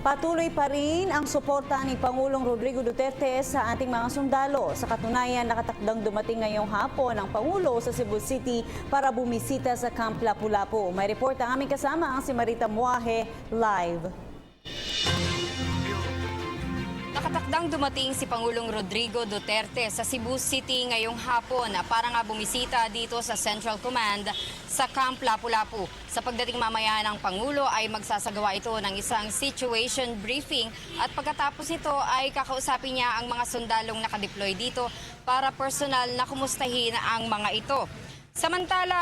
Patuloy pa rin ang suporta ni Pangulong Rodrigo Duterte sa ating mga sundalo. Sa katunayan, nakatakdang dumating ngayong hapon ang Pangulo sa Cebu City para bumisita sa Camp Lapu-Lapu. May report ang aming kasama, ang si Marita Muahe, live. Nakatakdang dumating si Pangulong Rodrigo Duterte sa Cebu City ngayong hapon para nga bumisita dito sa Central Command sa Camp Lapu-Lapu. Sa pagdating mamaya ng Pangulo ay magsasagawa ito ng isang situation briefing at pagkatapos nito ay kakausapin niya ang mga sundalong nakadeploy dito para personal na kumustahin ang mga ito. Samantala,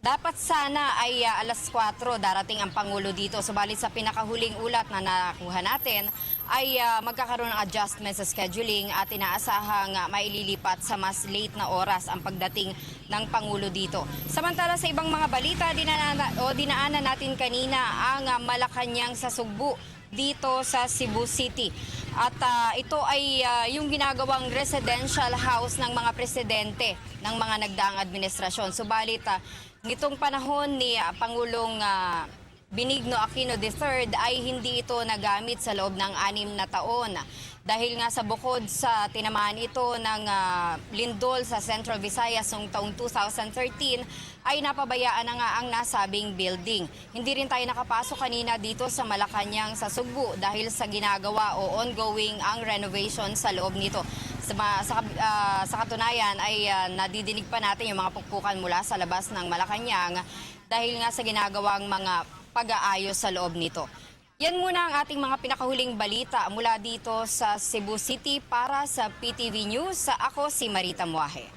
dapat sana ay alas 4 darating ang Pangulo dito. Subalit sa pinakahuling ulat na nakuha natin ay magkakaroon ng adjustment sa scheduling at inaasahang maililipat sa mas late na oras ang pagdating ng Pangulo dito. Samantala sa ibang mga balita, dinaanan natin kanina ang Malacanang sa Sugbo dito sa Cebu City. At ito ay yung ginagawang residential house ng mga presidente ng mga nagdaang administrasyon. Subalit nitong panahon ni Pangulong Benigno Aquino III ay hindi ito nagamit sa loob ng 6 na taon. Dahil nga sa bukod sa tinamaan ito ng lindol sa Central Visayas noong taong 2013 ay napabayaan na nga ang nasabing building. Hindi rin tayo nakapasok kanina dito sa Malacanang sa Sugbo dahil sa ginagawa o ongoing ang renovation sa loob nito. Sa katunayan ay nadidinig pa natin yung mga pukpukan mula sa labas ng Malacanang dahil nga sa ginagawang mga pag-aayos sa loob nito. Yan muna ang ating mga pinakahuling balita mula dito sa Cebu City para sa PTV News. Ako si Marita Muahe.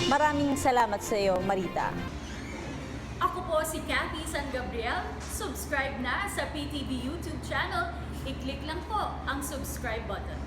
Maraming salamat sa iyo, Marita. Ako po si Cathy San Gabriel. Subscribe na sa PTV YouTube channel. I-click lang po ang subscribe button.